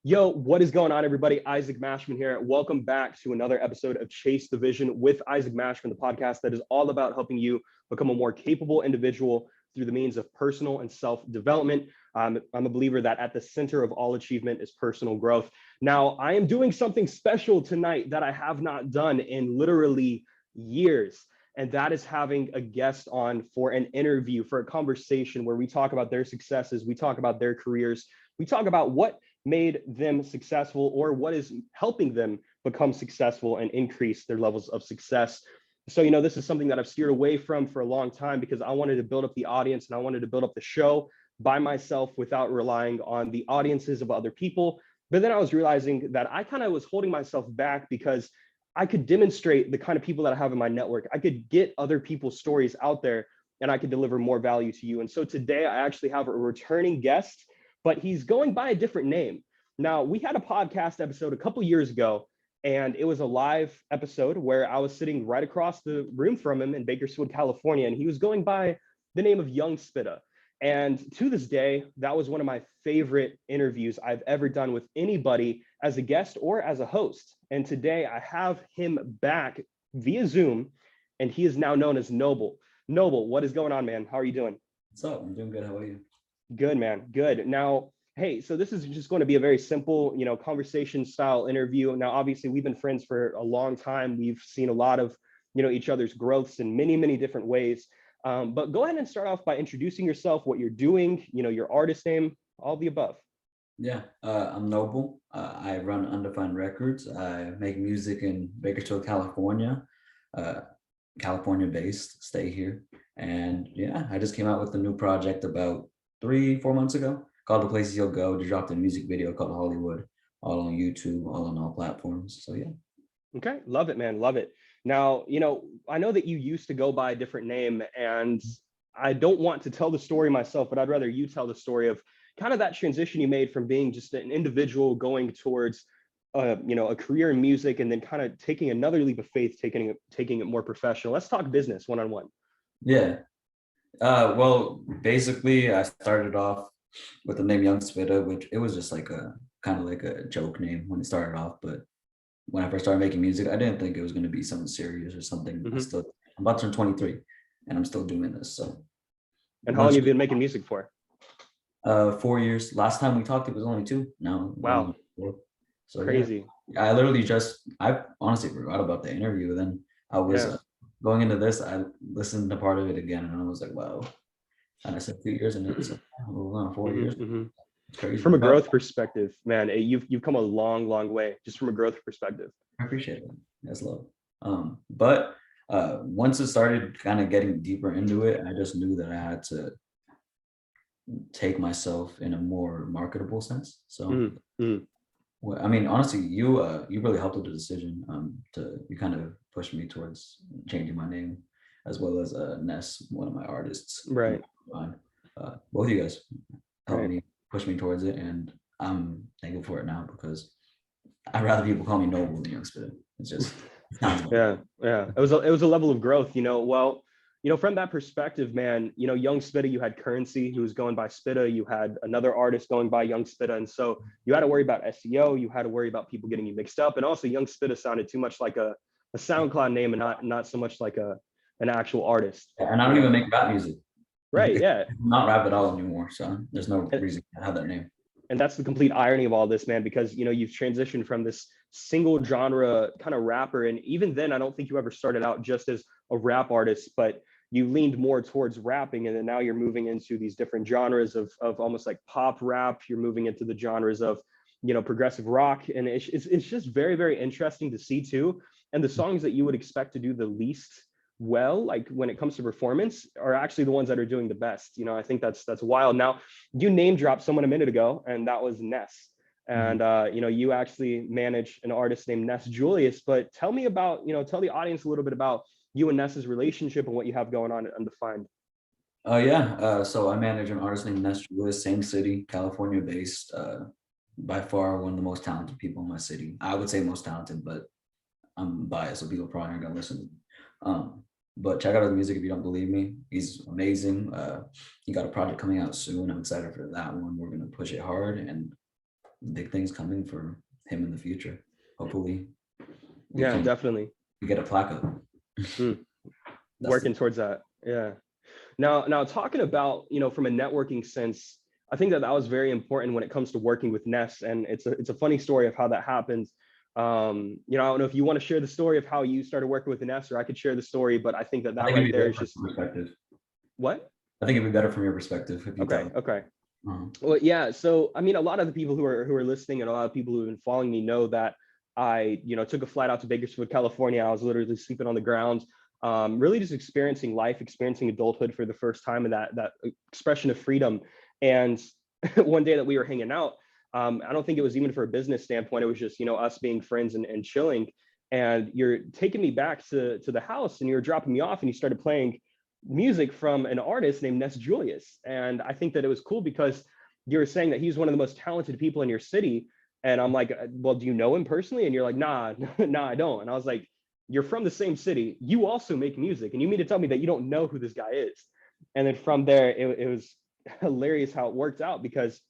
Yo, what is going on, everybody? Isaac Mashman here. Welcome back to another episode of Chase the Vision with Isaac Mashman, the podcast that is all about helping you become a more capable individual through the means of personal and self-development. I'm a believer that at the center of all achievement is personal growth. Now, I am doing something special tonight that I have not done in literally years. And that is having a guest on for an interview, for a conversation where we talk about their successes, we talk about their careers, we talk about what made them successful or what is helping them become successful and increase their levels of success. So, this is something that I've steered away from for a long time because I wanted to build up the audience and I wanted to build up the show by myself without relying on the audiences of other people. But then I was realizing that I kind of was holding myself back because I could demonstrate the kind of people that I have in my network. I could get other people's stories out there and I could deliver more value to you. And so today I actually have a returning guest, but he's going by a different name. Now, we had a podcast episode a couple years ago, and it was a live episode where I was sitting right across the room from him in Bakersfield, California, and he was going by the name of Young Spitta. And to this day, that was one of my favorite interviews I've ever done with anybody as a guest or as a host. And today I have him back via Zoom, and he is now known as Noble. Noble, what is going on, man? How are you doing? What's up? I'm doing good. How are you? Good, man. Good. Now, hey, so this is just going to be a very simple, conversation style interview. Now, obviously, we've been friends for a long time. We've seen a lot of, each other's growths in many, many different ways. But go ahead and start off by introducing yourself, what you're doing, your artist name, all the above. Yeah, I'm Noble. I run Undefined Records. I make music in Bakersfield, California, California based, stay here. And yeah, I just came out with a new project about 3-4 months ago called The Places You'll Go. Just dropped a music video called Hollywood, all on YouTube, all on all platforms. So yeah. Okay, love it, man, love it. Now, I know that you used to go by a different name, and I don't want to tell the story myself, but I'd rather you tell the story of kind of that transition you made from being just an individual going towards, a career in music, and then kind of taking another leap of faith, taking it more professional. Let's talk business one-on-one. Yeah. Well, basically, I started off with the name Young Spitta, which it was just like a kind of like a joke name when it started off, but when I first started making music, I didn't think it was going to be something serious or something. Mm-hmm. I'm about to turn 23 and I'm still doing this. So. And how long have you been making music for? 4 years. Last time we talked, it was only 2. Now. Wow. So crazy. Yeah. I honestly forgot about the interview. Then I was going into this, I listened to part of it again and I was like, wow. And I said 2 years and it's 4 years. Mm-hmm. Crazy. From a growth perspective, man, you've come a long, long way just from a growth perspective. I appreciate it. That's love. But once it started kind of getting deeper into it, I just knew that I had to take myself in a more marketable sense. So, I mean, honestly, you really helped with the decision. You kind of pushed me towards changing my name, as well as Ness, one of my artists. Right. Both of you guys helped me. Push me towards it, and I'm thankful for it now because I'd rather people call me Noble than Young Spitta. It's just yeah. It was a level of growth, Well, from that perspective, man, Young Spitta, you had Currency who was going by Spitta, you had another artist going by Young Spitta, and so you had to worry about SEO, you had to worry about people getting you mixed up, and also Young Spitta sounded too much like a SoundCloud name and not so much like an actual artist. And I don't even make rap music. Right, yeah. I'm not rap at all anymore, so there's no reason to have that name. And that's the complete irony of all this, man, because you've transitioned from this single genre kind of rapper, and even then I don't think you ever started out just as a rap artist, but you leaned more towards rapping, and then now you're moving into these different genres of almost like pop rap. You're moving into the genres of progressive rock, and it's just very, very interesting to see too. And the songs that you would expect to do the least well, like when it comes to performance, are actually the ones that are doing the best. I think that's wild. Now, you name dropped someone a minute ago, and that was Ness. And you actually manage an artist named Ness Julius. But tell me about, tell the audience a little bit about you and Ness's relationship and what you have going on at Undefined. So I manage an artist named Ness Julius, same city, California based. By far one of the most talented people in my city. I would say most talented, but I'm biased, so people probably aren't gonna listen. But check out his music if you don't believe me. He's amazing. He got a project coming out soon. I'm excited for that one. We're gonna push it hard, and big things coming for him in the future. Hopefully, Yeah, definitely. we get a plaque up. Working towards that. Yeah. Now talking about, from a networking sense, I think that was very important when it comes to working with Ness, and it's a funny story of how that happened. I don't know if you want to share the story of how you started working with Ness, or I could share the story, but I think that right there is just what? I think it'd be better from your perspective if you okay. Well, yeah. So I mean, a lot of the people who are listening, and a lot of people who have been following me know that I, took a flight out to Bakersfield, California. I was literally sleeping on the ground, really just experiencing life, experiencing adulthood for the first time, and that expression of freedom. And one day that we were hanging out, I don't think it was even for a business standpoint. It was just, us being friends and chilling. And you're taking me back to the house, and you're dropping me off, and you started playing music from an artist named Ness Julius. And I think that it was cool because you were saying that he's one of the most talented people in your city. And I'm like, well, do you know him personally? And you're like, nah, I don't. And I was like, you're from the same city. You also make music. And you mean to tell me that you don't know who this guy is? And then from there, it was hilarious how it worked out, because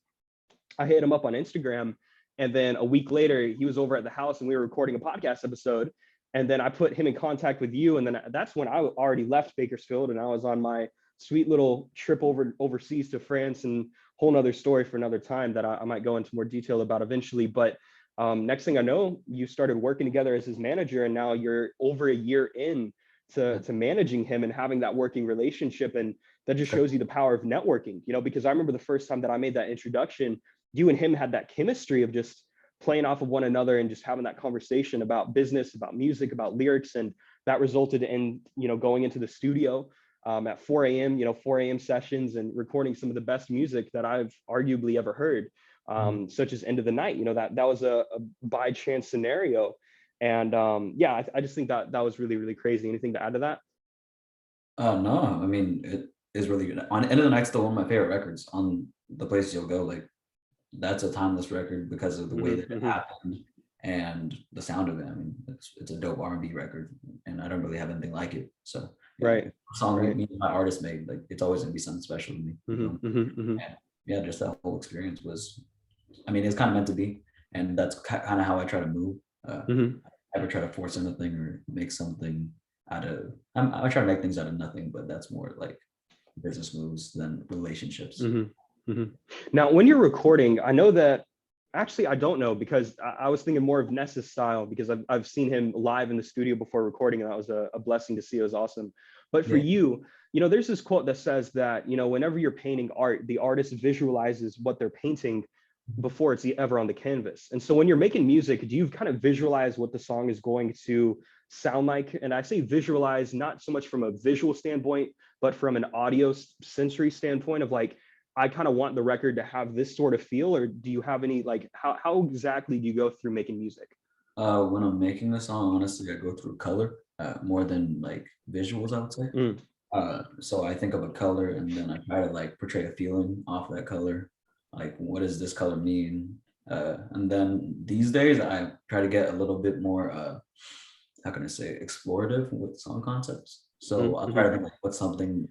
I hit him up on Instagram. And then a week later, he was over at the house and we were recording a podcast episode. And then I put him in contact with you. And then that's when I already left Bakersfield, and I was on my sweet little trip overseas to France, and whole nother story for another time that I might go into more detail about eventually. But next thing I know, you started working together as his manager, and now you're over a year in to managing him and having that working relationship. And that just shows you the power of networking, because I remember the first time that I made that introduction, you and him had that chemistry of just playing off of one another and just having that conversation about business, about music, about lyrics. And that resulted in, going into the studio at 4 a.m., 4 a.m. sessions, and recording some of the best music that I've arguably ever heard, such as End of the Night. That was a by chance scenario. And yeah, I just think that was really, really crazy. Anything to add to that? No, I mean, it is really good. On End of the Night's still one of my favorite records on The Places You'll Go. Like, that's a timeless record because of the way that it happened and the sound of it. I mean, it's a dope R&B record, and I don't really have anything like it. So yeah, right, song me and my artist made, like, it's always gonna be something special to me. And yeah, just that whole experience was, I mean, it's kind of meant to be, and that's kind of how I try to move. I never try to force anything or make something out of. I try to make things out of nothing, but that's more like business moves than relationships. Now, when you're recording, I know that actually I don't know, because I was thinking more of Ness's style, because I've seen him live in the studio before recording, and that was a blessing to see. It was awesome. But for you, there's this quote that says that, whenever you're painting art, the artist visualizes what they're painting before it's ever on the canvas. And so when you're making music, do you kind of visualize what the song is going to sound like? And I say visualize not so much from a visual standpoint, but from an audio sensory standpoint of like, I kind of want the record to have this sort of feel? Or do you have any, like, how exactly do you go through making music? When I'm making the song, honestly, I go through color more than like visuals, I would say. So I think of a color, and then I try to like portray a feeling off that color. Like, what does this color mean? And then these days I try to get a little bit more, how can I say, explorative with song concepts. So I'll try to think like, what's something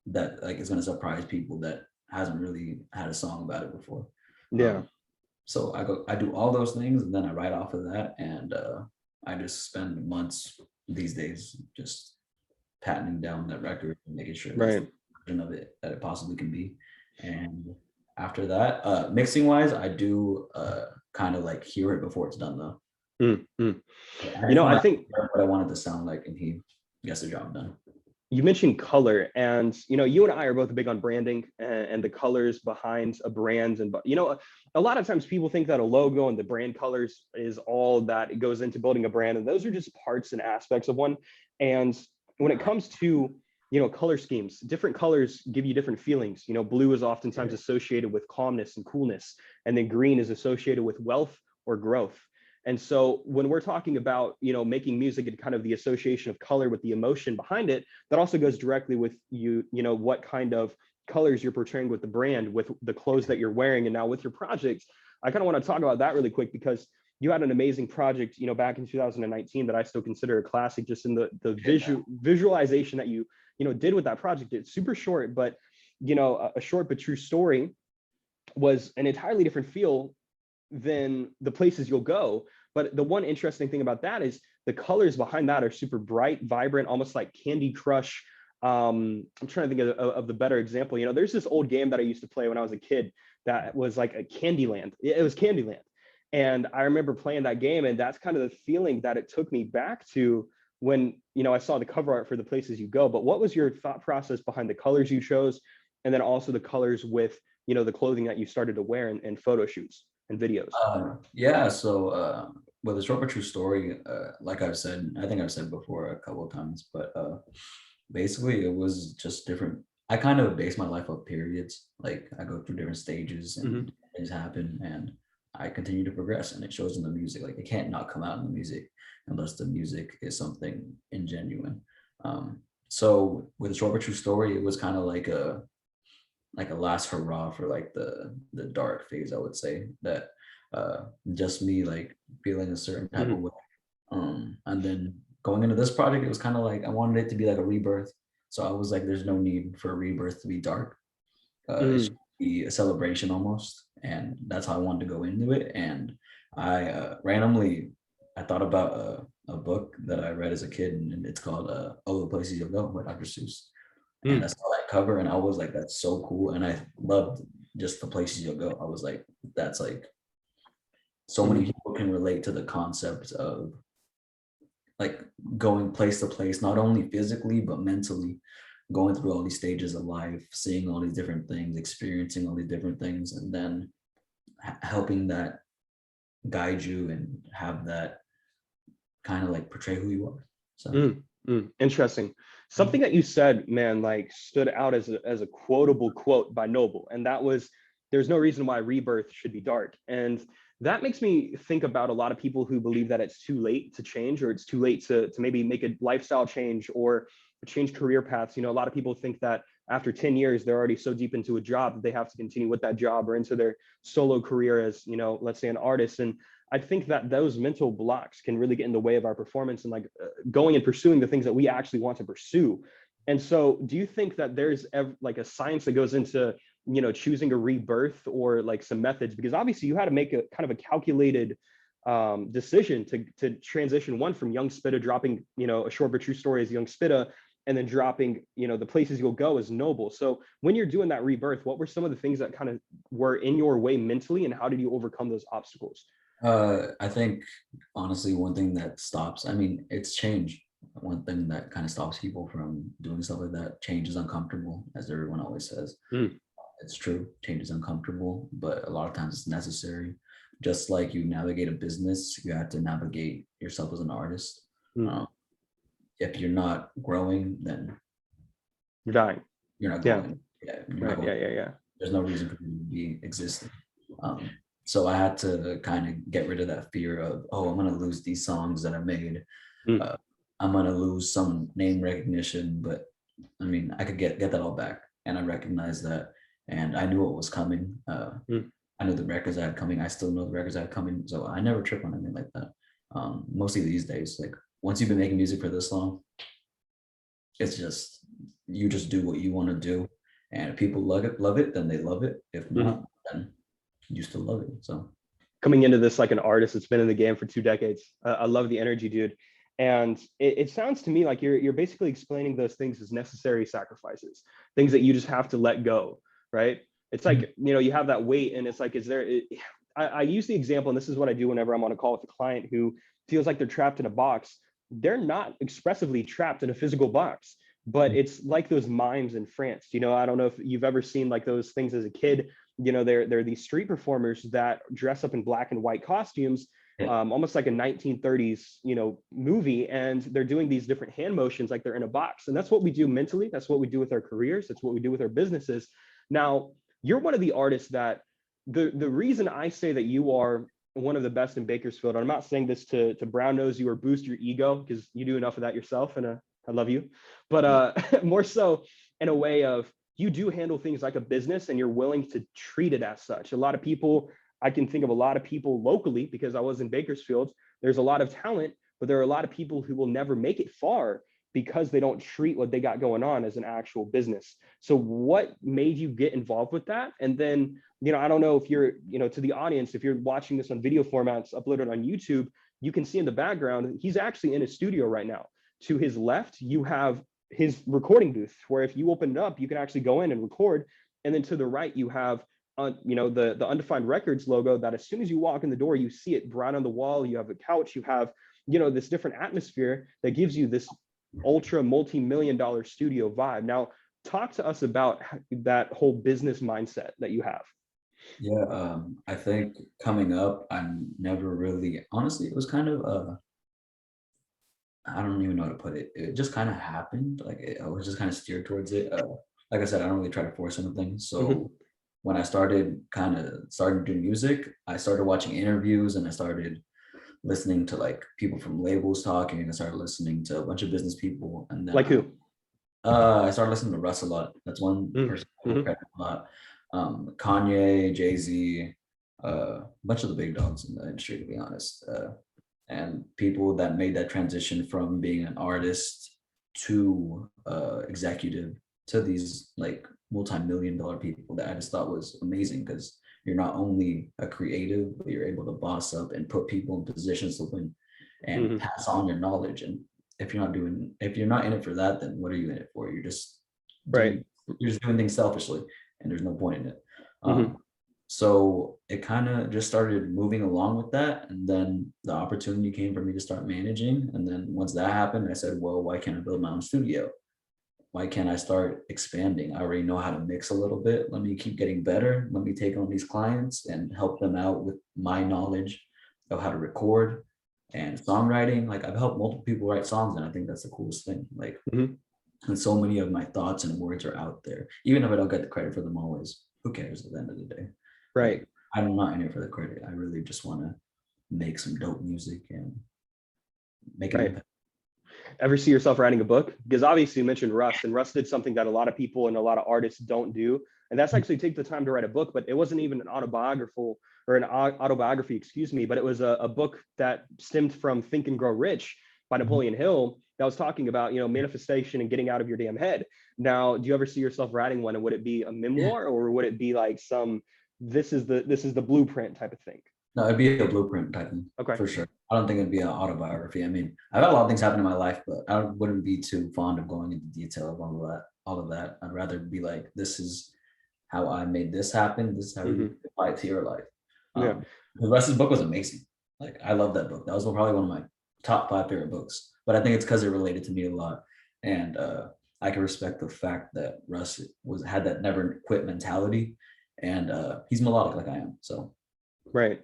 that like is going to surprise people that hasn't really had a song about it before. So I do all those things, and then I write off of that, and I just spend months these days just patterning down that record and making sure that's the version of it that it possibly can be. And after that, mixing wise, I do kind of like hear it before it's done though. I think what I wanted to sound like, and he gets the job done. You mentioned color, and you and I are both big on branding and the colors behind a brand. And a lot of times people think that a logo and the brand colors is all that it goes into building a brand, and those are just parts and aspects of one. And when it comes to color schemes, different colors give you different feelings. Blue is oftentimes associated with calmness and coolness, and then green is associated with wealth or growth. And so when we're talking about, making music and kind of the association of color with the emotion behind it, that also goes directly with what kind of colors you're portraying with the brand, with the clothes that you're wearing. And now with your projects, I kind of want to talk about that really quick, because you had an amazing project, back in 2019 that I still consider a classic, just in the visualization that you did with that project. It's super short, but, a short but true story was an entirely different feel then the places you'll go. But the one interesting thing about that is the colors behind that are super bright, vibrant, almost like Candy Crush. I'm trying to think of the better example. You know, there's this old game that I used to play when I was a kid that was like a Candyland. It was Candyland. And I remember playing that game, and that's kind of the feeling that it took me back to when, you know, I saw the cover art for the places you go. But what was your thought process behind the colors you chose? And then also the colors with, you know, the clothing that you started to wear in photo shoots and videos? Yeah, so with a short but true story, like I've said, I think I've said before a couple of times, but basically it was just different. I kind of base my life off periods. Like I go through different stages and things happen, and I continue to progress, and it shows in the music. Like it can't not come out in the music unless the music is something ingenuine. So with a short but true story, it was kind of like a last hurrah for like the dark phase, I would say, that just me like feeling a certain type of way. And then going into this project, it was kind of like I wanted it to be like a rebirth. So I was like, there's no need for a rebirth to be dark. It should be a celebration almost. And that's how I wanted to go into it. And I randomly I thought about a book that I read as a kid, and it's called "Oh, the Places You'll Go" by Dr. Seuss. And I saw that cover, and I was like, "That's so cool!" And I loved just the places you'll go. I was like, "That's like so many people can relate to the concept of like going place to place, not only physically but mentally, going through all these stages of life, seeing all these different things, experiencing all these different things, and then helping that guide you and have that kind of like portray who you are." So Interesting. Something that you said, man, like stood out as a quotable quote by Noble, and that was, "There's no reason why rebirth should be dark." And that makes me think about a lot of people who believe that it's too late to change, or it's too late to maybe make a lifestyle change or change career paths. You know, a lot of people think that after 10 years, they're already so deep into a job that they have to continue with that job, or into their solo career as, you know, let's say an artist. And I think that those mental blocks can really get in the way of our performance and like going and pursuing the things that we actually want to pursue. And so do you think that there's like a science that goes into, you know, choosing a rebirth, or like some methods? Because obviously you had to make a kind of a calculated decision to transition, one, from Young Spitta, dropping, you know, a short but true story as Young Spitta, and then dropping, you know, the places you'll go as Noble. So when you're doing that rebirth, what were some of the things that kind of were in your way mentally, and how did you overcome those obstacles? I think honestly, one thing that stops, I mean, it's change. One thing that kind of stops people from doing stuff like that, change is uncomfortable, as everyone always says. It's true, change is uncomfortable, but a lot of times it's necessary. Just like you navigate a business, you have to navigate yourself as an artist. If you're not growing, then You're dying. you're not Yeah. going. Yeah, you're Right. not going. Yeah. There's no reason for you to be existing. So I had to kind of get rid of that fear of, oh, I'm gonna lose these songs that I made. I'm gonna lose some name recognition, but I mean, I could get that all back, and I recognized that, and I knew what was coming. I knew the records I had coming. I still know the records I had coming, so I never trip on anything like that. Mostly these days, like once you've been making music for this long, it's just you just do what you want to do, and if people love it, then they love it. If not, then you still love it. So coming into this like an artist that's been in the game for 2 decades, I love the energy, dude. And it sounds to me like you're basically explaining those things as necessary sacrifices, things that you just have to let go, right? It's like, you know, you have that weight, and it's like, I use the example, and this is what I do whenever I'm on a call with a client who feels like they're trapped in a box. They're not expressively trapped in a physical box, but it's like those mimes in France. You know, I don't know if you've ever seen like those things as a kid. You know, they're these street performers that dress up in black and white costumes, almost like a 1930s, you know, movie, and they're doing these different hand motions like they're in a box. And that's what we do mentally. That's what we do with our careers. That's what we do with our businesses. Now, you're one of the artists that the reason I say that you are one of the best in Bakersfield, and I'm not saying this to brown nose you or boost your ego, because you do enough of that yourself, and I love you, but more so in a way of, you do handle things like a business, and you're willing to treat it as such. A lot of people, I can think of a lot of people locally, because I was in Bakersfield, there's a lot of talent, but there are a lot of people who will never make it far because they don't treat what they got going on as an actual business. So what made you get involved with that? And then, I don't know if you're, to the audience, if you're watching this on video formats uploaded on YouTube, you can see in the background, he's actually in his studio right now. To his left, you have his recording booth, where if you open it up, you can actually go in and record. And then to the right, you have the Undefined Records logo that as soon as you walk in the door, you see it right on the wall. You have a couch, you have, this different atmosphere that gives you this ultra multi-million-dollar studio vibe. Now, talk to us about that whole business mindset that you have. Yeah, I think coming up, I'm never really, honestly, it was kind of, I don't even know how to put it. It just kind of happened. Like I was just kind of steered towards it. Like I said, I don't really try to force anything. So when I started doing music, I started watching interviews and I started listening to like people from labels talking, and I started listening to a bunch of business people. And then like who? I started listening to Russ a lot. That's one person I will credit a lot. Kanye, Jay-Z, a bunch of the big dogs in the industry, to be honest. And people that made that transition from being an artist to executive to these like multi-million-dollar people that I just thought was amazing, because you're not only a creative, but you're able to boss up and put people in positions to win and pass on your knowledge. And if you're not in it for that, then what are you in it for? You're just right. You're just doing things selfishly, and there's no point in it. So it kind of just started moving along with that. And then the opportunity came for me to start managing. And then once that happened, I said, well, why can't I build my own studio? Why can't I start expanding? I already know how to mix a little bit. Let me keep getting better. Let me take on these clients and help them out with my knowledge of how to record and songwriting. Like I've helped multiple people write songs, and I think that's the coolest thing. Like, and so many of my thoughts and words are out there, even if I don't get the credit for them always. Who cares at the end of the day? Right. Like, I'm not in it for the credit. I really just want to make some dope music and make it impact. Ever see yourself writing a book? Because obviously you mentioned Russ, and Russ did something that a lot of people and a lot of artists don't do. And that's actually take the time to write a book, but it wasn't even an autobiography, excuse me, but it was a book that stemmed from Think and Grow Rich by Napoleon Hill that was talking about, manifestation and getting out of your damn head. Now, do you ever see yourself writing one, and would it be a memoir or would it be like this is the blueprint type of thing? No, it'd be a blueprint type thing, for sure. I don't think it'd be an autobiography. I mean, I've had a lot of things happen in my life, but I wouldn't be too fond of going into detail of all of that. I'd rather be like, this is how I made this happen. This is how you apply it to your life. The rest of the book was amazing. Like, I love that book. That was probably one of my top 5 favorite books. But I think it's because it related to me a lot. And I can respect the fact that Russ had that never quit mentality. And he's melodic like I am. So. Right.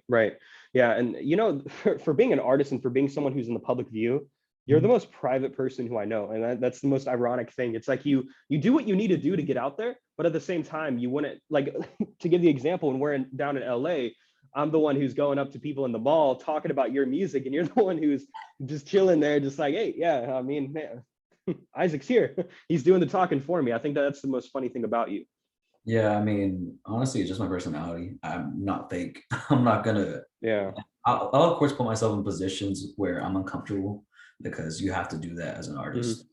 Yeah. And, for being an artist and for being someone who's in the public view, you're the most private person who I know. And that's the most ironic thing. It's like you do what you need to do to get out there, but at the same time, you wouldn't, like, to give the example, when we're down in LA, I'm the one who's going up to people in the mall talking about your music, and you're the one who's just chilling there, just like, hey, yeah, I mean, man, Isaac's here. He's doing the talking for me. I think that's the most funny thing about you. Yeah, I mean, honestly, it's just my personality. I'm not fake. I'm not gonna. Yeah. I'll of course put myself in positions where I'm uncomfortable, because you have to do that as an artist.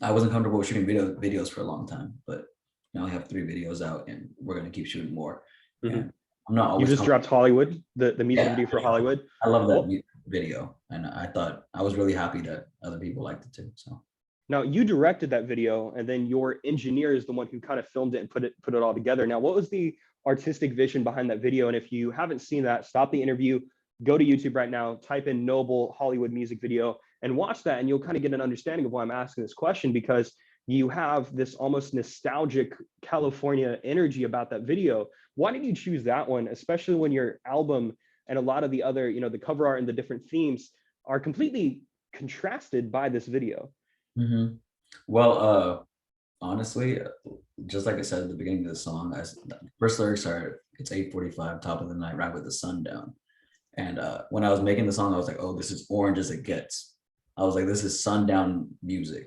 I wasn't comfortable with shooting videos for a long time, but now I have 3 videos out, and we're gonna keep shooting more. And I'm not always. You just dropped Hollywood, the music video for Hollywood. I love that video, and I was really happy that other people liked it too. So. Now, you directed that video, and then your engineer is the one who kind of filmed it and put it all together. Now, what was the artistic vision behind that video? And if you haven't seen that, stop the interview, go to YouTube right now, type in Noble Hollywood music video, and watch that, and you'll kind of get an understanding of why I'm asking this question, because you have this almost nostalgic California energy about that video. Why did you choose that one, especially when your album and a lot of the other, the cover art and the different themes are completely contrasted by this video? Well, honestly, just like I said at the beginning of the song, first lyrics are, it's 8:45, top of the night, right with the sun down. And when I was making the song, I was like, oh, this is orange as it gets. I was like, this is sundown music.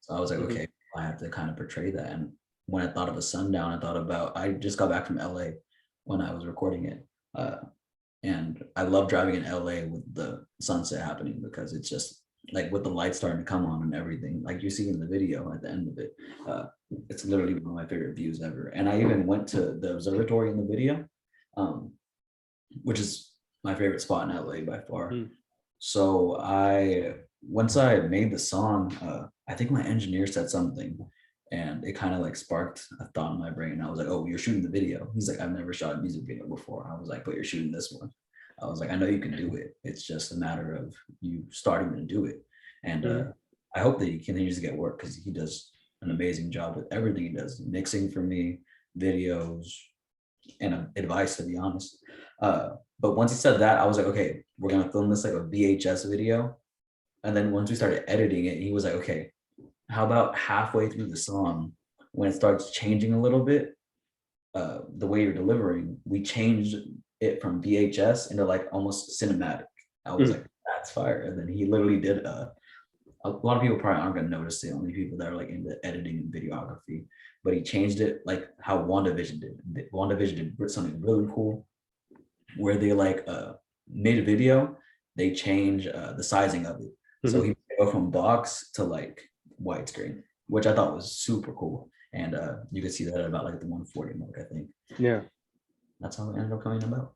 So I was like, okay, I have to kind of portray that. And when I thought of a sundown, I just got back from LA when I was recording it. And I love driving in LA with the sunset happening, because it's just like with the lights starting to come on and everything, like you see in the video at the end of it. It's literally one of my favorite views ever. And I even went to the observatory in the video, which is my favorite spot in LA by far. So once I made the song, I think my engineer said something and it kind of like sparked a thought in my brain. I was like, oh, you're shooting the video. He's like, I've never shot a music video before. I was like, but you're shooting this one. I was like, I know you can do it. It's just a matter of you starting to do it. And I hope that he continues to get work because he does an amazing job with everything he does, mixing for me, videos, and advice, to be honest. But once he said that, I was like, okay, we're gonna film this like a VHS video. And then once we started editing it, he was like, okay, how about halfway through the song, when it starts changing a little bit, the way you're delivering, we changed it from VHS into like almost cinematic. I was like, that's fire. And then he literally did a lot of people probably aren't gonna notice it, only people that are like into editing and videography, but he changed it like how WandaVision did. WandaVision did something really cool where they like made a video, they change the sizing of it. So he go from box to like widescreen, which I thought was super cool. And you could see that at about like the 140 mark, I think. Yeah. That's how it ended up coming about.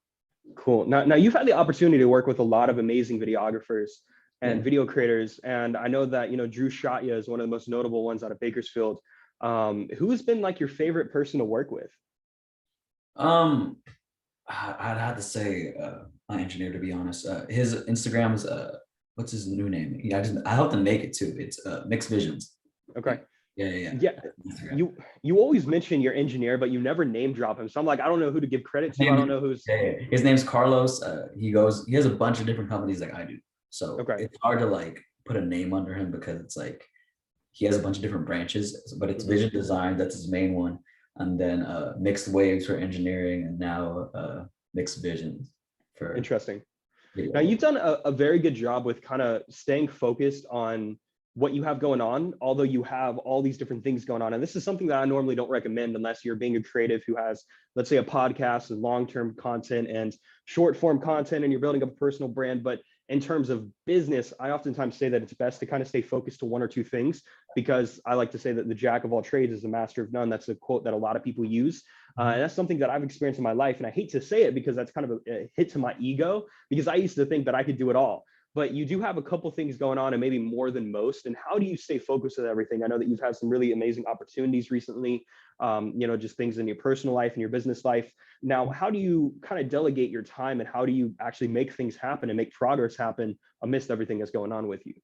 Cool. Now you've had the opportunity to work with a lot of amazing videographers and video creators. And I know that, Drew Shotya is one of the most notable ones out of Bakersfield. Who has been like your favorite person to work with? I'd have to say my engineer, to be honest. His Instagram is what's his new name? I helped him make it too. It's Mixed Visions. Okay. Yeah. You always mention your engineer, but you never name drop him. So I'm like, I don't know who to give credit to. I don't know who's. His name's Carlos. He has a bunch of different companies like I do. So it's hard to like put a name under him because it's like he has a bunch of different branches, but it's Vision Design, that's his main one. And then Mixed Waves for engineering, and now Mixed Visions for interesting. Video. Now you've done a very good job with kind of staying focused on what you have going on, although you have all these different things going on. And this is something that I normally don't recommend unless you're being a creative who has, let's say, a podcast and long-term content and short form content, and you're building up a personal brand. But in terms of business, I oftentimes say that it's best to kind of stay focused to one or two things, because I like to say that the jack of all trades is the master of none. That's a quote that a lot of people use. And that's something that I've experienced in my life. And I hate to say it because that's kind of a hit to my ego, because I used to think that I could do it all. But you do have a couple things going on, and maybe more than most. And how do you stay focused with everything? I know that you've had some really amazing opportunities recently, just things in your personal life and your business life. Now, how do you kind of delegate your time, and how do you actually make things happen and make progress happen amidst everything that's going on with you?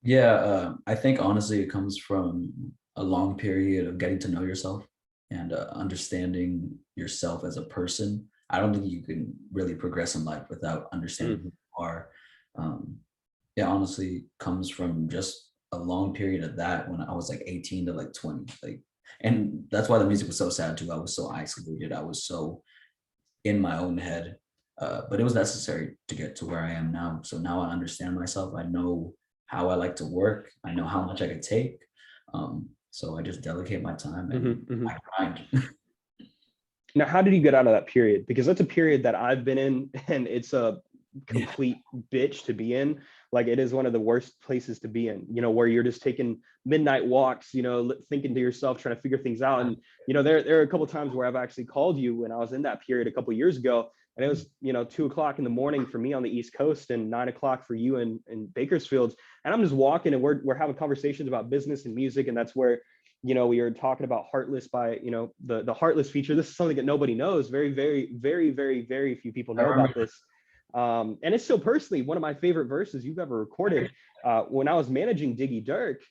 Yeah, I think honestly, it comes from a long period of getting to know yourself and understanding yourself as a person. I don't think you can really progress in life without understanding who you are. It honestly comes from just a long period of that when I was like 18 to like 20, and that's why the music was so sad too. I was so isolated. I was so in my own head, but it was necessary to get to where I am now. So now I understand myself. I know how I like to work. I know how much I could take. So I just delegate my time and I grind. Now, how did you get out of that period? Because that's a period that I've been in, and it's a complete bitch to be in. Like, it is one of the worst places to be in, where you're just taking midnight walks, thinking to yourself, trying to figure things out. And, there are a couple of times where I've actually called you when I was in that period a couple of years ago, and it was, 2:00 in the morning for me on the East Coast and 9:00 for you in Bakersfield. And I'm just walking, and we're having conversations about business and music. And that's where, we were talking about Heartless by, the Heartless feature. This is something that nobody knows. Very, very, very, very, very few people know about this. And it's still personally one of my favorite verses you've ever recorded. When I was managing Diggy Dirk,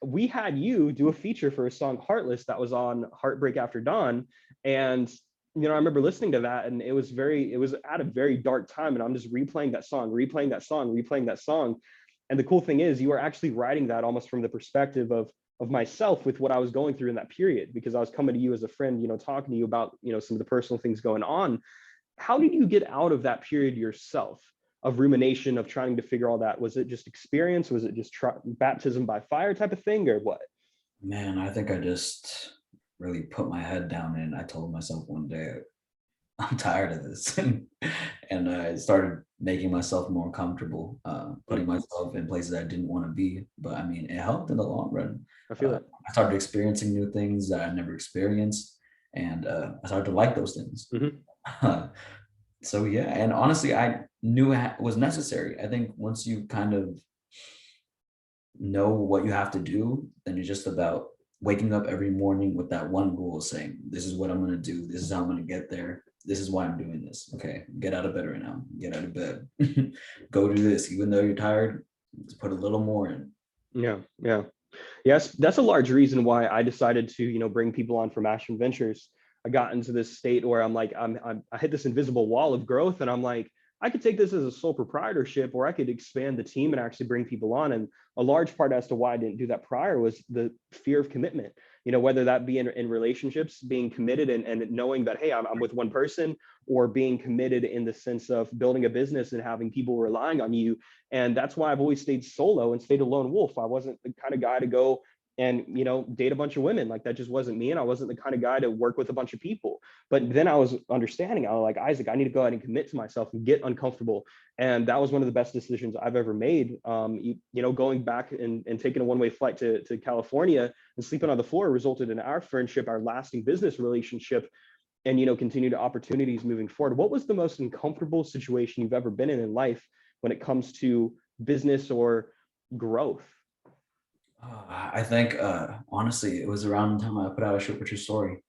we had you do a feature for a song Heartless that was on Heartbreak After Dawn. And, I remember listening to that, and it was at a very dark time. And I'm just replaying that song. And the cool thing is, you are actually writing that almost from the perspective of myself with what I was going through in that period, because I was coming to you as a friend, talking to you about, some of the personal things going on. How did you get out of that period yourself of rumination, of trying to figure all that? Was it just experience? Was it just baptism by fire type of thing, or what? Man, I think I just really put my head down and I told myself one day, I'm tired of this. and I started making myself more comfortable, putting myself in places I didn't want to be. But I mean, it helped in the long run. I feel it. I started experiencing new things that I never experienced, and I started to like those things. So yeah, and honestly, I knew it was necessary. I think once you kind of know what you have to do, then it's just about waking up every morning with that one goal, saying, this is what I'm going to do, this is how I'm going to get there, this is why I'm doing this. Okay, get out of bed right now, get out of bed. Go do this, even though you're tired, just put a little more in. Yes, that's a large reason why I decided to, bring people on for Mashman Ventures. I got into this state where I'm like, I hit this invisible wall of growth, and I'm like, I could take this as a sole proprietorship, or I could expand the team and actually bring people on. And a large part as to why I didn't do that prior was the fear of commitment. Whether that be in relationships, being committed and knowing that, hey, I'm with one person, or being committed in the sense of building a business and having people relying on you. And that's why I've always stayed solo and stayed a lone wolf. I wasn't the kind of guy to go and date a bunch of women. Like, that just wasn't me. And I wasn't the kind of guy to work with a bunch of people. But then I was understanding, I was like, Isaac, I need to go ahead and commit to myself and get uncomfortable. And that was one of the best decisions I've ever made. Going back and taking a one-way flight to California and sleeping on the floor resulted in our friendship, our lasting business relationship, and continued opportunities moving forward. What was the most uncomfortable situation you've ever been in life when it comes to business or growth? I think honestly, it was around the time I put out a short picture story,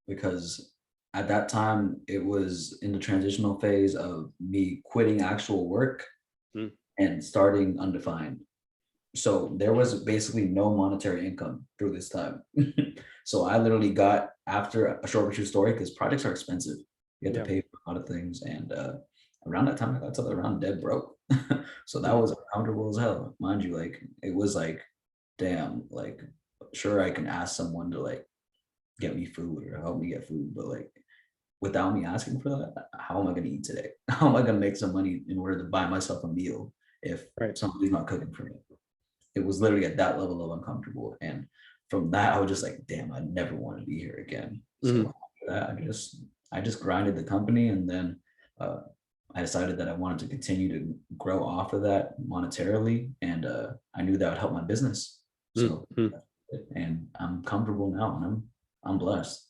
because at that time it was in the transitional phase of me quitting actual work and starting Undefined. So there was basically no monetary income through this time. So I literally got, after a short picture story, because projects are expensive, you have to pay for a lot of things, and around that time I got to around dead broke. So that was uncomfortable as hell, mind you. Like, it was like, damn, like, sure, I can ask someone to like get me food or help me get food, but like, without me asking for that, how am I going to eat today? How am I going to make some money in order to buy myself a meal if somebody's not cooking for me? It was literally at that level of uncomfortable. And from that, I was just like, damn, I never want to be here again. So after that, I just grinded the company, and then I decided that I wanted to continue to grow off of that monetarily, and I knew that would help my business. So, and I'm comfortable now, and I'm blessed.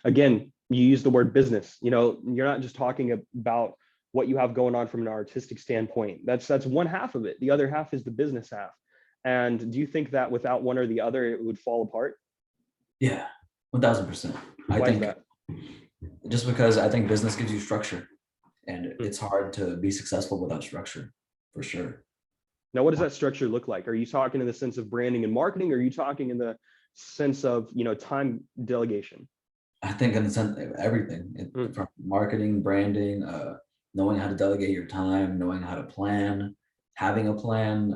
Again, you use the word business. You're not just talking about what you have going on from an artistic standpoint. That's one half of it. The other half is the business half. And do you think that without one or the other, it would fall apart? Yeah, 1000%. I think that? Just because I think business gives you structure, and it's hard to be successful without structure, for sure. Now, what does that structure look like? Are you talking in the sense of branding and marketing, or are you talking in the sense of, time delegation? I think in the sense of everything, from marketing, branding, knowing how to delegate your time, knowing how to plan, having a plan.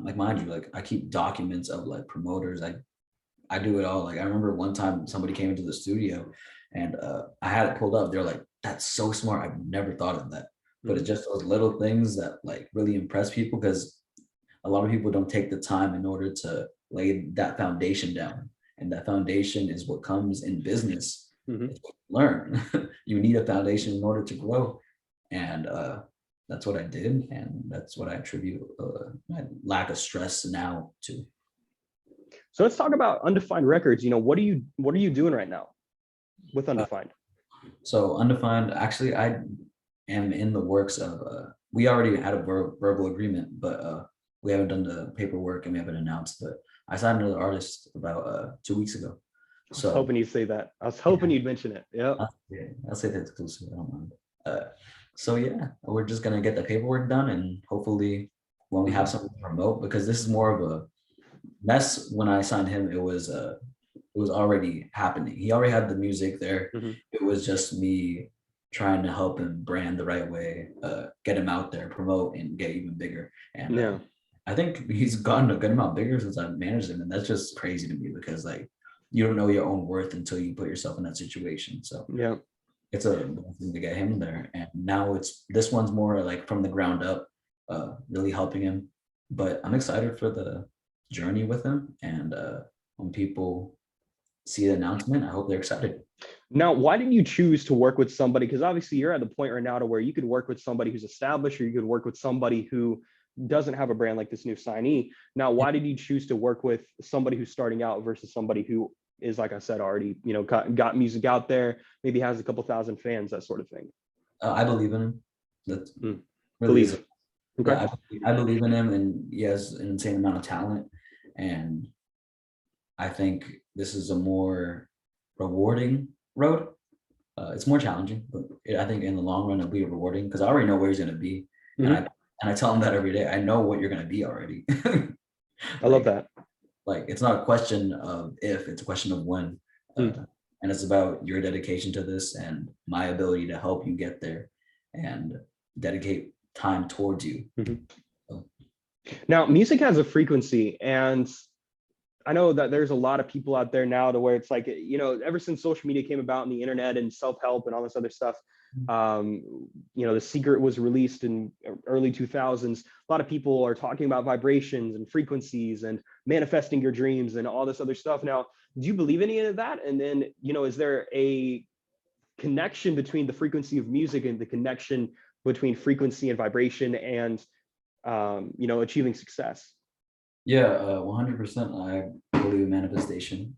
Like, mind you, like, I keep documents of like promoters. I do it all. Like, I remember one time somebody came into the studio, and I had it pulled up. They're like, "That's so smart. I've never thought of that." But it's just those little things that like really impress people, because a lot of people don't take the time in order to lay that foundation down. And that foundation is what comes in business. It's what you learn. You need a foundation in order to grow. And that's what I did. And that's what I attribute my lack of stress now to. So let's talk about Undefined Records. What are you doing right now with Undefined? So Undefined, actually, I am in the works of, we already had a verbal agreement, but we haven't done the paperwork and we haven't announced, but I signed another artist about 2 weeks ago. So I was hoping you'd say that. I was hoping you'd mention it. Yeah. I'll say that exclusive. I don't mind. So yeah, we're just gonna get the paperwork done, and hopefully when we have something remote, because this is more of a mess. When I signed him, it was already happening. He already had the music there. It was just me trying to help him brand the right way, get him out there, promote, and get even bigger. And I think he's gotten a good amount bigger since I've managed him, and that's just crazy to me, because like, you don't know your own worth until you put yourself in that situation. So it's a blessing to get him there. And now this one's more like from the ground up, really helping him. But I'm excited for the journey with him, and when people see the announcement, I hope they're excited. Now, why did you choose to work with somebody? Because obviously you're at the point right now to where you could work with somebody who's established, or you could work with somebody who doesn't have a brand like this new signee. Now, why did you choose to work with somebody who's starting out versus somebody who is, like I said, already, got music out there, maybe has a couple thousand fans, that sort of thing? I believe in him. That's really is Believe. it. Okay. Yeah, I believe in him, and he has an insane amount of talent. And I think this is a more rewarding road. It's more challenging, but I think in the long run it'll be rewarding because I already know where he's going to be, Mm-hmm. and I tell him that every day. I know what you're going to be already. I love that. Like it's not a question of if, it's a question of when. And it's about your dedication to this and my ability to help you get there and dedicate time towards you. So. Now, music has a frequency, and I know that there's a lot of people out there now to where it's like, ever since social media came about and the internet and self-help and all this other stuff, The Secret was released in early 2000s. A lot of people are talking about vibrations and frequencies and manifesting your dreams and all this other stuff. Now, do you believe any of that? And then, is there a connection between the frequency of music and the connection between frequency and vibration and, achieving success? Yeah, 100%. I believe in manifestation.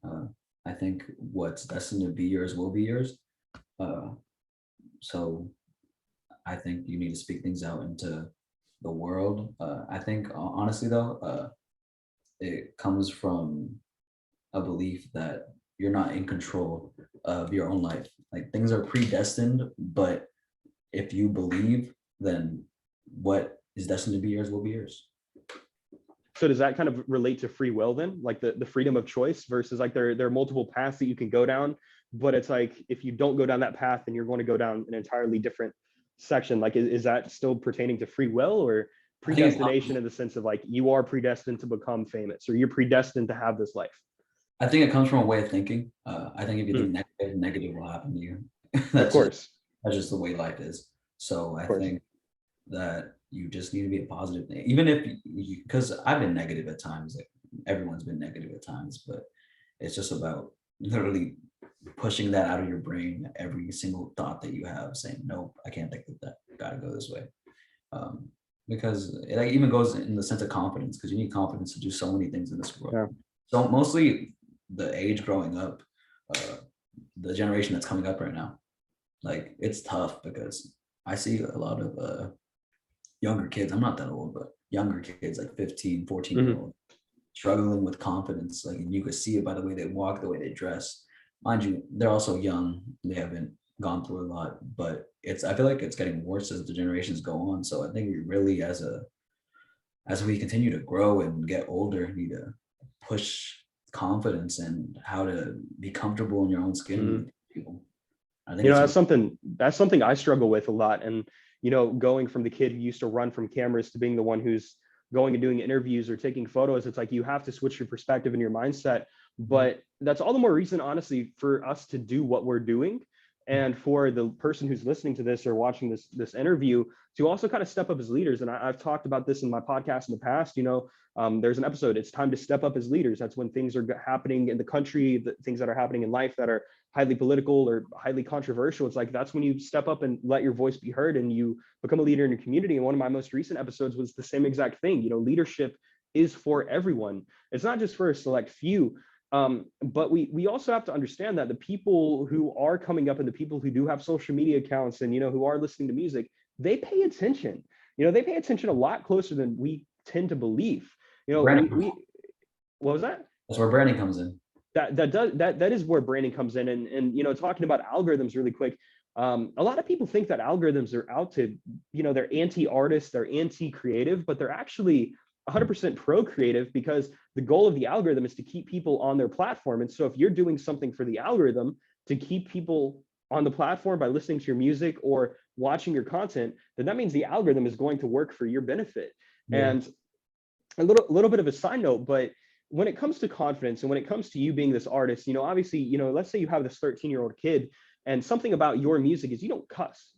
I think what's destined to be yours will be yours. So I think you need to speak things out into the world. I think honestly though, it comes from a belief that you're not in control of your own life. Like things are predestined, but if you believe, then what is destined to be yours will be yours. So does that kind of relate to free will then, like the freedom of choice versus like there are multiple paths that you can go down, but it's like if you don't go down that path, then you're going to go down an entirely different section. Like is that still pertaining to free will or predestination in the sense of like you are predestined to become famous or you're predestined to have this life? I think it comes from a way of thinking. I think if you think negative, negative will happen to you. Of course. That's just the way life is. So I think that you just need to be a positive thing, even if because I've been negative at times. Like everyone's been negative at times, but it's just about literally pushing that out of your brain. Every single thought that you have, saying, "Nope, I can't think of that. Gotta go this way." Because it like, even goes in the sense of confidence, because you need confidence to do so many things in this world. Yeah. So mostly the age growing up, the generation that's coming up right now, like it's tough because I see a lot of younger kids, I'm not that old, but younger kids like 15, 14-year-old struggling with confidence. Like, and you could see it by the way they walk, the way they dress. Mind you, they're also young. They haven't gone through a lot, but I feel like it's getting worse as the generations go on. So I think we really, as we continue to grow and get older, need to push confidence and how to be comfortable in your own skin with people. I think that's something I struggle with a lot. And going from the kid who used to run from cameras to being the one who's going and doing interviews or taking photos, it's like you have to switch your perspective and your mindset. But that's all the more reason, honestly, for us to do what we're doing. And for the person who's listening to this or watching this interview to also kind of step up as leaders. And I've talked about this in my podcast in the past. There's an episode, it's time to step up as leaders. That's when things are happening in the country, the things that are happening in life that are highly political or highly controversial. It's like, that's when you step up and let your voice be heard and you become a leader in your community. And one of my most recent episodes was the same exact thing. Leadership is for everyone. It's not just for a select few. But we also have to understand that the people who are coming up and the people who do have social media accounts and, who are listening to music, they pay attention. They pay attention a lot closer than we tend to believe. What was that? That's where branding comes in. That is where branding comes in. And talking about algorithms really quick, a lot of people think that algorithms are out to, they're anti-artist, they're anti-creative, but they're actually 100% pro-creative, because the goal of the algorithm is to keep people on their platform. And so if you're doing something for the algorithm to keep people on the platform by listening to your music or watching your content, then that means the algorithm is going to work for your benefit. Yeah. And a little bit of a side note, but when it comes to confidence and when it comes to you being this artist, obviously, let's say you have this 13-year-old kid and something about your music is you don't cuss.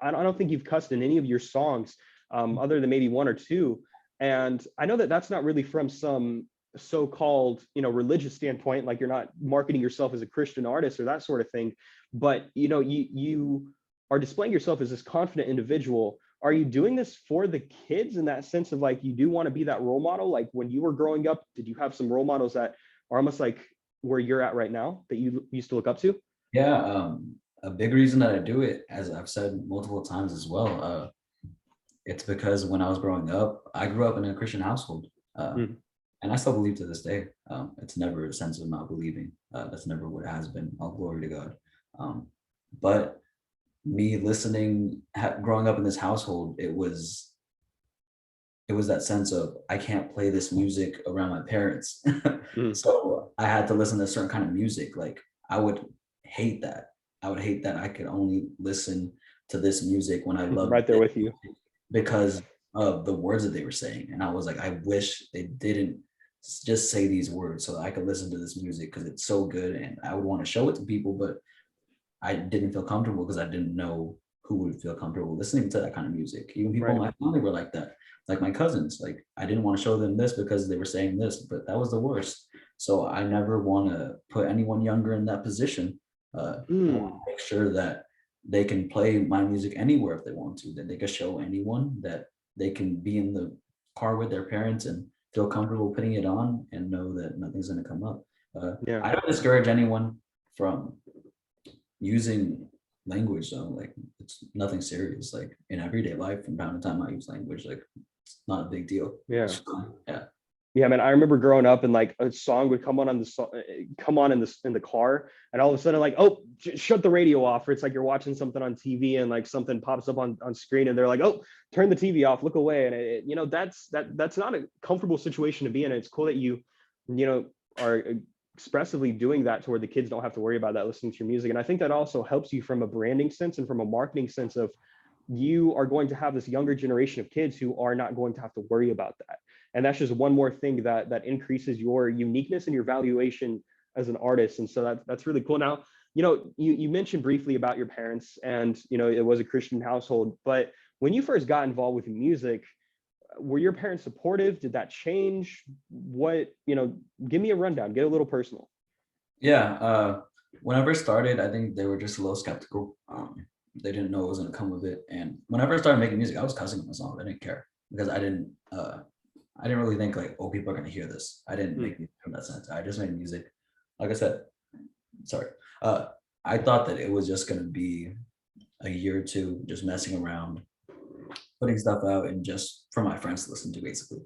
I don't think you've cussed in any of your songs, other than maybe one or two. And I know that that's not really from some so-called, religious standpoint, like you're not marketing yourself as a Christian artist or that sort of thing, but you are displaying yourself as this confident individual. Are you doing this for the kids in that sense of like you do want to be that role model? Like when you were growing up, did you have some role models that are almost like where you're at right now that you used to look up to? Yeah, a big reason that I do it, as I've said multiple times as well, it's because when I was growing up, I grew up in a Christian household, Mm. and I still believe to this day. It's never a sense of not believing. That's never what it has been. All glory to God. But me listening, growing up in this household, it was that sense of I can't play this music around my parents. Mm. So I had to listen to a certain kind of music. Like I would hate that. I would hate that I could only listen to this music when I loved Right there it with you. because of the words that they were saying. And I was like, I wish they didn't just say these words so that I could listen to this music because it's so good and I would want to show it to people, but I didn't feel comfortable because I didn't know who would feel comfortable listening to that kind of music. Even people in Right. my family were like that, like my cousins. Like I didn't want to show them this because they were saying this, but that was the worst. So I never want to put anyone younger in that position. I want Mm. to make sure that they can play my music anywhere if they want to, that they can show anyone that they can be in the car with their parents and feel comfortable putting it on and know that nothing's going to come up. Yeah. I don't discourage anyone from using language though. Like it's nothing serious. Like in everyday life, from time to time, I use language. Like it's not a big deal. Yeah. Yeah. Yeah, man. I remember growing up and like a song would come on in the car, and all of a sudden like, oh, shut the radio off. Or it's like you're watching something on TV and like something pops up on screen, and they're like, oh, turn the TV off, look away, and that's not a comfortable situation to be in. It's cool that you are expressively doing that to where the kids don't have to worry about that listening to your music, and I think that also helps you from a branding sense and from a marketing sense of you are going to have this younger generation of kids who are not going to have to worry about that. And that's just one more thing that increases your uniqueness and your valuation as an artist. And so that's really cool. Now, you mentioned briefly about your parents and, it was a Christian household, but when you first got involved with music, were your parents supportive? Did that change? Give me a rundown, get a little personal. Yeah. When I first started, I think they were just a little skeptical. They didn't know what was going to come of it. And when I first started making music, I was cussing my songs. I didn't care because I didn't really think like, oh, people are going to hear this. I didn't make music from that sense. I just made music. Like I said, sorry. I thought that it was just going to be a year or two just messing around, putting stuff out and just for my friends to listen to basically,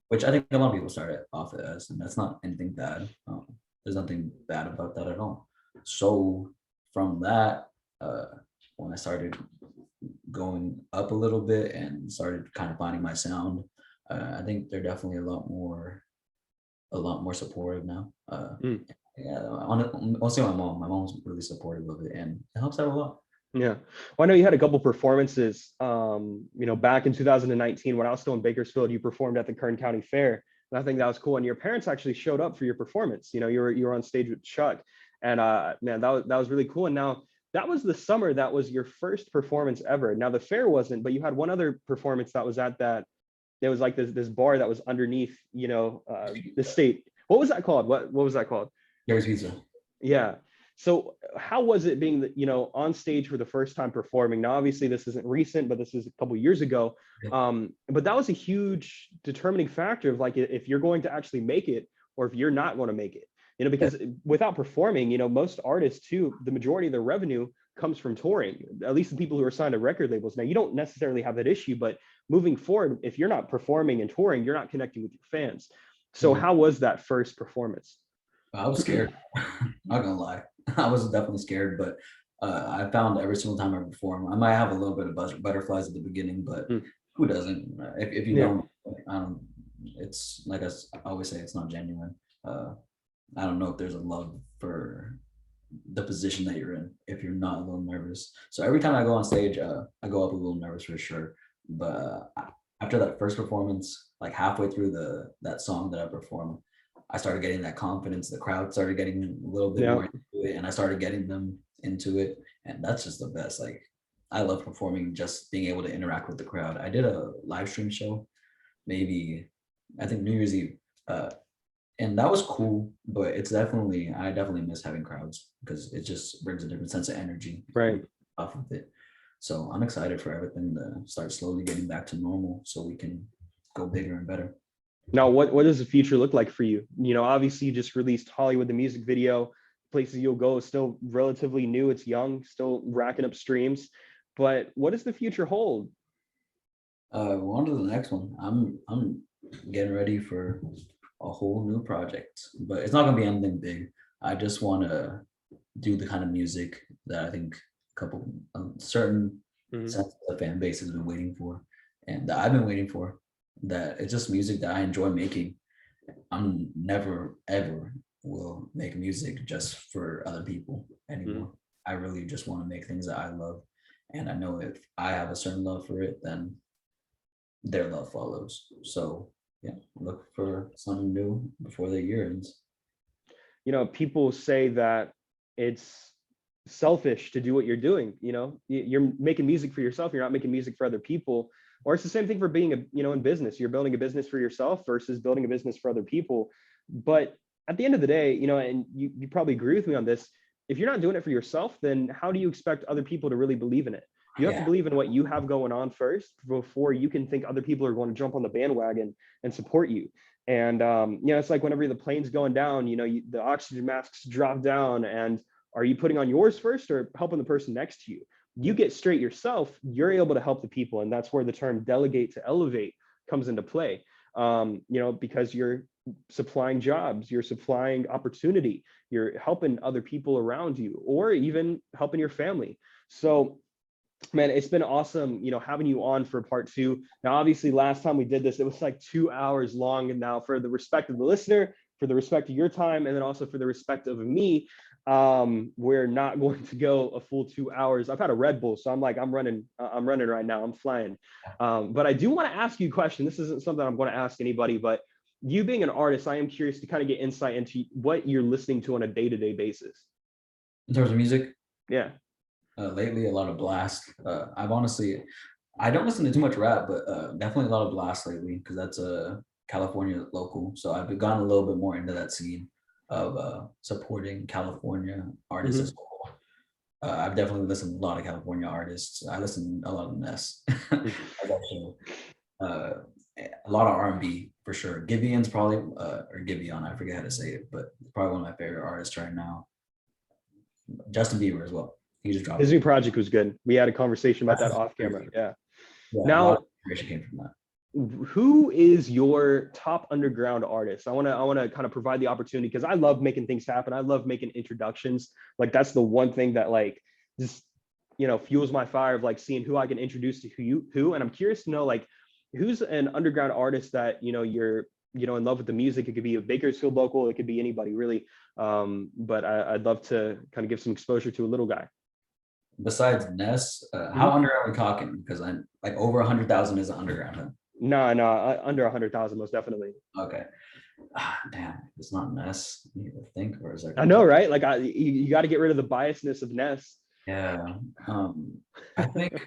which I think a lot of people started off as, and that's not anything bad. There's nothing bad about that at all. So from that, when I started going up a little bit and started kind of finding my sound, I think they're definitely a lot more supportive now. Yeah, mostly my mom. My mom's really supportive of it, and it helps out a lot. Yeah. Well, I know you had a couple performances, back in 2019 when I was still in Bakersfield. You performed at the Kern County Fair, and I think that was cool. And your parents actually showed up for your performance. You were on stage with Chuck, and man, that was really cool. And now that was the summer that was your first performance ever. Now the fair wasn't, but you had one other performance that was at that. There was like this bar that was underneath, the state. What was that called? What was that called? Gary's Pizza. Yeah. So how was it being on stage for the first time performing? Now, obviously this isn't recent, but this is a couple of years ago. But that was a huge determining factor of like, if you're going to actually make it or if you're not going to make it, because without performing, most artists too, the majority of their revenue comes from touring, at least the people who are signed to record labels. Now you don't necessarily have that issue, but moving forward, if you're not performing and touring, you're not connecting with your fans. So how was that first performance? I was scared. Not gonna lie, I was definitely scared, but I found every single time I perform, I might have a little bit of butterflies at the beginning, but who doesn't? If you don't, it's like I always say, it's not genuine. I don't know if there's a love for the position that you're in if you're not a little nervous. So every time I go on stage, I go up a little nervous for sure. But after that first performance, like halfway through that song that I performed, I started getting that confidence. The crowd started getting a little bit more into it, and I started getting them into it. And that's just the best. Like I love performing, just being able to interact with the crowd. I did a live stream show, maybe I think New Year's Eve. and that was cool, but I definitely miss having crowds because it just brings a different sense of energy Right. off of it. So I'm excited for everything to start slowly getting back to normal so we can go bigger and better. Now, what does the future look like for you? You know, obviously you just released Hollywood, the music video. Places You'll Go is still relatively new. It's young, still racking up streams. But what does the future hold? On to the next one. I'm getting ready for a whole new project, but it's not gonna be anything big. I just want to do the kind of music that I think a couple certain Mhm. sets of the fan base has been waiting for, and that I've been waiting for. That it's just music that I enjoy making. I'm never ever will make music just for other people Mhm. anymore. I really just want to make things that I love, and I know if I have a certain love for it, then their love follows. So yeah, look for something new before the year ends. You know, people say that it's selfish to do what you're doing. You know, you're making music for yourself. You're not making music for other people. Or it's the same thing for being in business. You're building a business for yourself versus building a business for other people. But at the end of the day, and you probably agree with me on this, if you're not doing it for yourself, then how do you expect other people to really believe in it? You have to Yeah, believe in what you have going on first before you can think other people are going to jump on the bandwagon and support you. And it's like whenever the plane's going down, the oxygen masks drop down, and are you putting on yours first or helping the person next to you? You get straight yourself, you're able to help the people, and that's where the term delegate to elevate comes into play. Because you're supplying jobs, you're supplying opportunity, you're helping other people around you, or even helping your family. So man, it's been awesome, having you on for part two. Now, obviously, last time we did this, it was like 2 hours long. And now, for the respect of the listener, for the respect of your time, and then also for the respect of me, we're not going to go a full 2 hours. I've had a Red Bull, so I'm running right now. I'm flying. But I do want to ask you a question. This isn't something I'm going to ask anybody, but you being an artist, I am curious to kind of get insight into what you're listening to on a day-to-day basis. in terms of music, Yeah. lately a lot of blast. I don't listen to too much rap, but definitely a lot of blast lately because that's a California local. So I've gone a little bit more into that scene of supporting California artists as Mhm. well. I've definitely listened to a lot of California artists. I listen a lot of Ness. As I should. Uh, a lot of R&B for sure. Giveon's probably or Giveon, I forget how to say it, but probably one of my favorite artists right now. Justin Bieber as well. He just dropped His a new project was good. We had a conversation about that that's off camera. crazy. Yeah. Yeah, a lot of Now, inspiration came from that. who is your top underground artist? I want to kind of provide the opportunity because I love making things happen. I love making introductions. Like that's the one thing that like just fuels my fire of like seeing who I can introduce to who. And I'm curious to know like who's an underground artist that you're in love with the music. It could be a Bakersfield local. It could be anybody really. But I'd love to kind of give some exposure to a little guy. Besides Ness, how Mhm. underground are we talking? Because I'm like over 100,000 is underground. Huh? No, under 100,000, most definitely. Okay. Ah, damn, it's not Ness. I need to think for a I second. know, right? Like you got to get rid of the biasness of Ness. Yeah. I think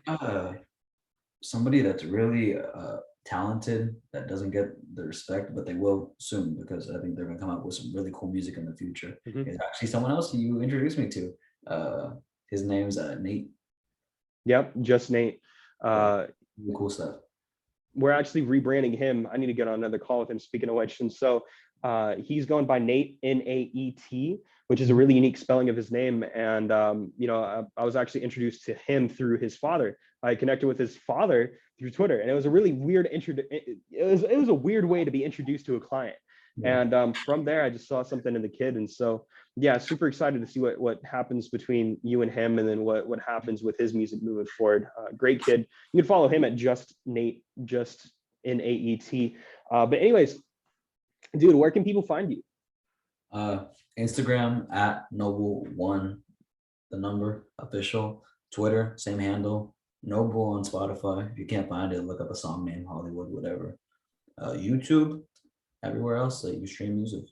somebody that's really talented that doesn't get the respect, but they will soon because I think they're gonna come up with some really cool music in the future. Mhm. Is actually someone else you introduced me to. Uh, his name's Nate. Yep, just Nate. Yeah, Uh, really cool stuff. we're actually rebranding him. I need to get on another call with him. Speaking of which, and so he's going by Nate, Naet, which is a really unique spelling of his name. And I was actually introduced to him through his father. I connected with his father through Twitter, and it was a really weird it was a weird way to be introduced to a client. Yeah. And from there, I just saw something in the kid, and so yeah, super excited to see what happens between you and him, and then what happens with his music moving forward. Great kid. You can follow him at just Nate, just Naet. But anyways, dude, where can people find you? Uh, Instagram at Noble1, the number official. Twitter, same handle. Noble on Spotify. If you can't find it, look up a song name, Hollywood, whatever. YouTube, everywhere else that you stream music.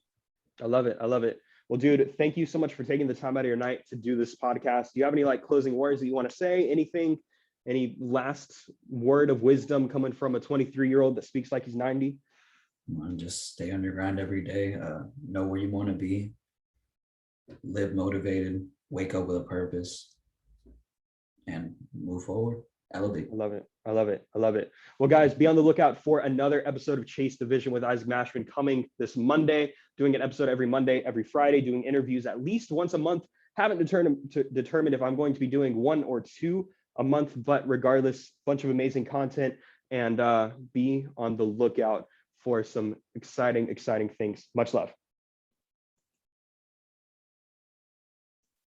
I love it. I love it. Well, dude, thank you so much for taking the time out of your night to do this podcast. Do you have any like closing words that you want to say? Anything? Any last word of wisdom coming from a 23-year-old that speaks like he's 90? And just stay on your grind every day. Know where you want to be. Live motivated. Wake up with a purpose. And move forward. Elevate. I love it. I love it. I love it. Well, guys, be on the lookout for another episode of Chase the Vision with Isaac Mashman coming this Monday. Doing an episode every Monday, every Friday, doing interviews at least once a month. Haven't determined if I'm going to be doing 1 or 2 a month, but regardless, bunch of amazing content, and be on the lookout for some exciting things. Much love.